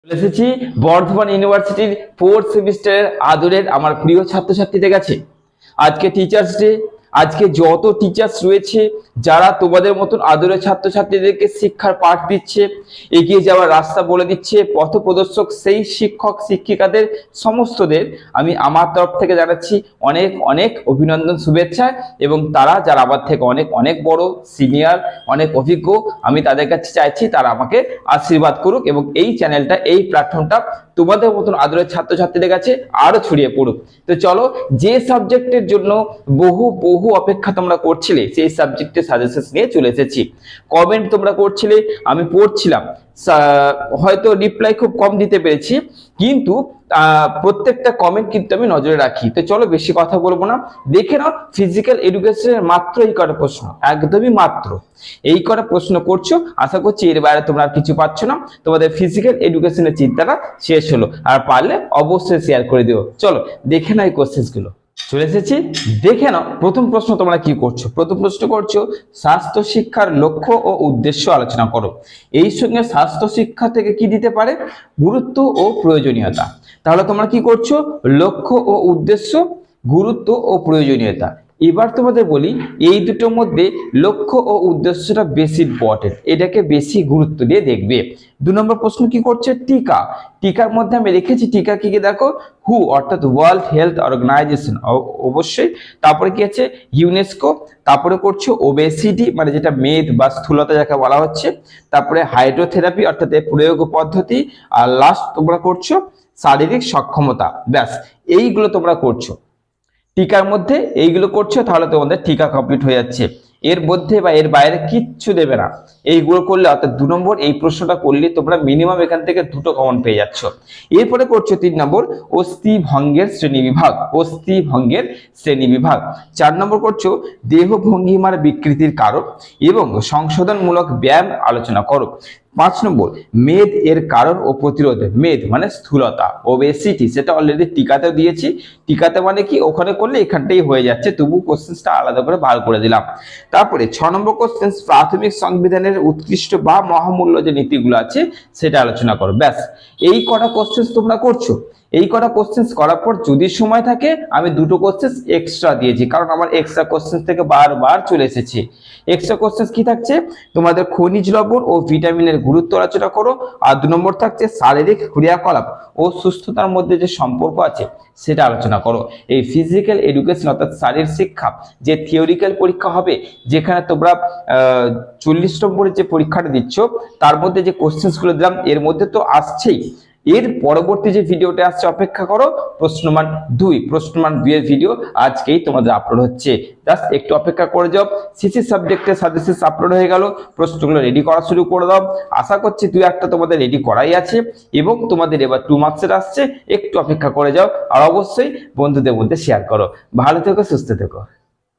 চলে এসেছি বর্ধমান ইউনিভার্সিটির 4th সেমিস্টারের আদরের আমার প্রিয় ছাত্রছাত্রীদের কাছে। আজকে টিচার্স ডে। আজকে যত টিচার্স রয়েছে যারা তোমাদের মতন আদরের ছাত্রছাত্রীদেরকে শিক্ষার পাঠ দিচ্ছে, এগিয়ে যাওয়ার রাস্তা বলে দিচ্ছে, পথ প্রদর্শক সেই শিক্ষক শিক্ষিকাদের সমস্তদের আমি আমার তরফ থেকে জানাচ্ছি অনেক অনেক অভিনন্দন, শুভেচ্ছা। এবং তারা যারা আমার থেকে অনেক অনেক বড়, সিনিয়র, অনেক অভিজ্ঞ, আমি তাদের কাছে চাইছি তারা আমাকে আশীর্বাদ করুক এবং এই চ্যানেলটা, এই প্ল্যাটফর্মটা তোমাদের মতন আদরের ছাত্রছাত্রীদের কাছে আরো ছড়িয়ে পড়ুক। তো চলো, যে সাবজেক্টের জন্য বহু বহু অপেক্ষা তোমরা করছিলে সেই সাবজেক্টের সাজেশন নিয়ে চলে এসেছি। কমেন্ট তোমরা করছিলে, আমি পড়ছিলাম, হয়তো রিপ্লাই খুব কম দিতে পেরেছি, কিন্তু প্রত্যেকটা কমেন্ট কিন্তু আমি নজরে রাখি। তো চলো, বেশি কথা বলবো না, দেখে নাও ফিজিক্যাল এডুকেশনের মাত্র এই কটা প্রশ্ন, একদমই মাত্র এই কটা প্রশ্ন করছো। আশা করছি এর বাইরে তোমরা আর কিছু পাচ্ছ না, তোমাদের ফিজিক্যাল এডুকেশনের চিন্তাটা শেষ হলো। আর পারলে অবশ্যই শেয়ার করে দিও। চলো দেখে নাও এই কোশ্চেন গুলো। চলে এসেছি, দেখে নাও। প্রথম প্রশ্ন তোমরা কি করছো? প্রথম প্রশ্ন করছো স্বাস্থ্য শিক্ষার লক্ষ্য ও উদ্দেশ্য আলোচনা করো। এই সঙ্গে স্বাস্থ্য শিক্ষা থেকে কি দিতে পারে? গুরুত্ব ও প্রয়োজনীয়তা। তাহলে তোমরা কি করছো? লক্ষ্য ও উদ্দেশ্য, গুরুত্ব ও প্রয়োজনীয়তা। এবার তোমাদের বলি, এই দুটোর মধ্যে লক্ষ্য ও উদ্দেশ্যটা বেশি ইম্পর্টেন্ট, এটাকে বেশি গুরুত্ব দিয়ে দেখবে। 2 নম্বর প্রশ্ন কি করছে? টিকা। টিকার মধ্যে আমি রেখেছি টিকা কি কি দেখো, হু অর্থাৎ ওয়ার্ল্ড হেলথ অর্গানাইজেশন, অবশ্যই। তারপরে কি আছে? ইউনেস্কো। তারপরে করছো ওবেসিটি, মানে যেটা মেদ বা স্থূলতা যাকে বলা হচ্ছে। তারপরে হাইড্রোথেরাপি অর্থাৎ প্রয়োগ পদ্ধতি। আর লাস্ট তোমরা করছো শারীরিক সক্ষমতা। ব্যাস, এইগুলো তোমরা করছো টিকার মধ্যে, এইগুলো করছো, তাহলে তোমাদের টিকা কমপ্লিট হয়ে যাচ্ছে। এর মধ্যে বা এর বাইরে কিচ্ছু দেবে না। এইগুলো করলে অর্থাৎ 2 নম্বর এই প্রশ্নটা করলে তোমরা মিনিমাম এখান থেকে 2টো কমন পেয়ে যাচ্ছ। এরপরে করছো 3 নম্বর অস্থি ভঙ্গের শ্রেণী বিভাগ, অস্থি ভঙ্গের শ্রেণী বিভাগ। 4 নম্বর করছো দেহ ভঙ্গিমার বিকৃতির কারণ এবং সংশোধনমূলক ব্যায়াম আলোচনা করো। 5 নম্বর মেদ এর কারণ ও প্রতিরোধ। মেদ মানে স্থূলতা, ওবেসিটি, সেটা অলরেডি টিকাতেও দিয়েছি। টিকাতে মানে কি, ওখানে করলে এখানটাই হয়ে যাচ্ছে, তবু কোশ্চেনটা আলাদা করে বার করে দিলাম। তারপরে 6 নম্বর কোশ্চেন প্রাথমিক সংবিধানের উৎকৃষ্ট বা মহামূল্য যে নীতিগুলো আছে সেটা আলোচনা করো। ব্যাস, এই কটা কোশ্চেন তোমরা করছো। এই কটা কোশ্চেন করার পর যদি সময় থাকে আমি 2টো কোশ্চেন এক্সট্রা দিয়েছি, কারণ আমার এক্সট্রা কোশ্চেন থেকে বারবার চলে এসেছে। এক্সট্রা কোশ্চেন কি থাকছে? তোমাদের খনিজ লবণ ও ভিটামিনের গুরুত্ব আলোচনা করো। আর 2 নম্বর থাকছে শারীরিক ক্রিয়াকলাপ ও সুস্থতার মধ্যে যে সম্পর্ক আছে সেটা আলোচনা করো। এই ফিজিক্যাল এডুকেশন অর্থাৎ শারীরিক শিক্ষা যে থিওরিক্যাল পরীক্ষা হবে, যেখানে তোমরা 40 নম্বরের যে পরীক্ষাটা দিচ্ছ তার মধ্যে যে কোশ্চেন গুলো দিলাম এর মধ্যে তো আসছেই। এর পরবর্তী যে ভিডিওটা আসছে অপেক্ষা করো, প্রশ্নমান 2, প্রশ্নমান 2 এর ভিডিও আজকেই তোমাদের আপলোড হচ্ছে। জাস্ট একটু অপেক্ষা করে যাও। সিসি সাবজেক্টের সাজেশন আপলোড হয়ে গেল, প্রশ্নগুলো রেডি করা শুরু করে দাও। আশা করছি 2-1টা তোমাদের রেডি করাই আছে এবং তোমাদের এবার 2 মার্কসের আসছে, একটু অপেক্ষা করে যাও। আর অবশ্যই বন্ধুদের মধ্যে শেয়ার করো। ভালো থেকো, সুস্থ থেকো।